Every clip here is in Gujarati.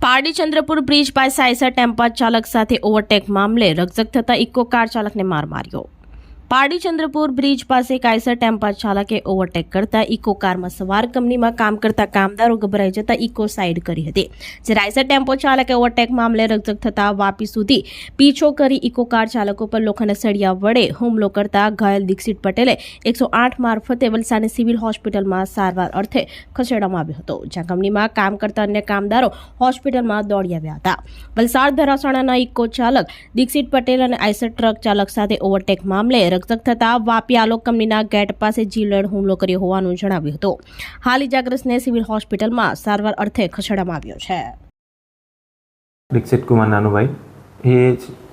પારડી ચંદ્રપુર બ્રિજ પાસે આઈસર ટેમ્પા ચાલક સાથે ઓવરટેક મામલે રકઝક થતા ઇકો કાર ચાલકને માર માર્યો। પારડી ચંદ્રપુર બ્રિજ પાસે એક આઈસર ટેમ્પા ચાલકે ઓવરટેક કરતા ઇકો કારમાં સવાર કંપનીમાં કામ કરતા કામદારો ગભરાઈ જતા ઇકો સાઈડ કરી હતી। જ્યારે આઈસર ટેમ્પો ચાલકે ઓવરટેક મામલે રકઝક થતા વાપી સુધી પીછો કરી ઇકો કાર ચાલકો પર લોખંડના સળિયા વડે હુમલો કરતા ઘાયલ દીક્ષિત પટેલે 108 મારફતે વલસાડની સિવિલ હોસ્પિટલમાં સારવાર અર્થે ખસેડવામાં આવ્યો હતો, જ્યાં કંપનીમાં કામ કરતા અન્ય કામદારો હોસ્પિટલમાં દોડી આવ્યા હતા। વલસાડ ધરાસણાના ઇકો ચાલક દીક્ષિત પટેલ અને આઈસર ટ્રક ચાલક સાથે ઓવરટેક મામલે રકઝક થતા વાપી આલોક કંપનીના ગેટ પાસે જીવલેણ હુમલો કર્યો હોવાનું જણાવ્યું હતું। હાલ ઇજાગ્રસ્તને સિવિલ હોસ્પિટલમાં સારવાર અર્થે ખસેડવામાં આવ્યો છે। દીક્ષિત કુમાર નાનુભાઈ એ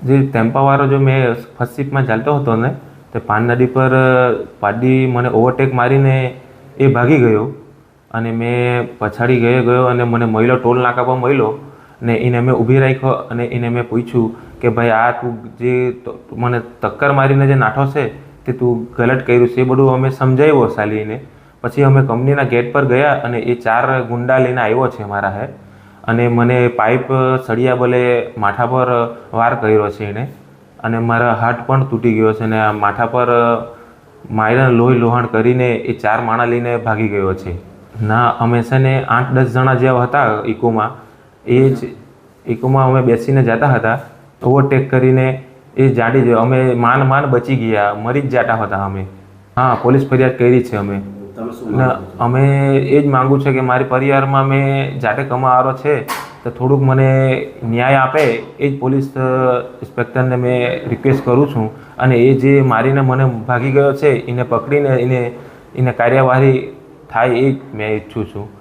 જે ટેમ્પાવાળો જો મેં ફર્સ્ટ શિફ્ટમાં ચાલતો હતો ને તે પાન નદી પર પાડી મને ઓવરટેક મારીને એ ભાગી ગયો અને મેં પછાડી ગયો અને મને મળ્યો, ટોલ નાકા પર મળ્યો ને એને મેં ઊભી રાખ્યો અને એને મેં પૂછ્યું કે ભાઈ આ તું જે મને ટક્કર મારીને જે નાઠો છે તે તું ગલત કર્યું છે, એ બધું અમે સમજાવ્યો સાલીને। પછી અમે કંપનીના ગેટ પર ગયા અને એ 4 ગુંડા લઈને આવ્યો છે મારા અને મને પાઇપ સળિયા બલે માથા પર વાર કર્યો છે એણે અને મારા હાથ પણ તૂટી ગયો છે અને આ માથા પર માયરા લોહી લોહાણ કરીને એ 4 માણા લઈને ભાગી ગયો છે। ના અમે છે ને 8-10 જણા જેવા હતા ઇકોમાં, એ જ ઇકોમાં અમે બેસીને જતા હતા, ઓવરટેક કરીને એ જાડી અમે માન બચી ગયા, મરી જ જતા હતા અમે। હા, પોલીસ ફરિયાદ કરી છે અમે। અમે એ જ માગું છે કે મારી પરિવારમાં મેં જાતે કમાવાળો છે તો થોડુંક મને ન્યાય આપે, એ જ પોલીસ ઇન્સ્પેક્ટરને મેં રિક્વેસ્ટ કરું છું અને એ જે મારીને મને ભાગી ગયો છે એને પકડીને એને કાર્યવાહી થાય એ જ મેં ઈચ્છું છું।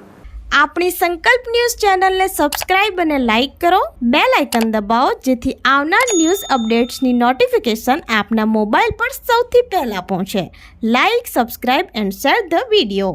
આપણી સંકલ્પ ન્યૂઝ ચેનલને સબસ્ક્રાઇબ અને લાઇક કરો, બેલ આઇકન દબાવો જેથી આવનાર ન્યૂઝ અપડેટ્સની નોટિફિકેશન આપના મોબાઈલ પર સૌથી પહેલા પહોંચે। Like, subscribe and share the video.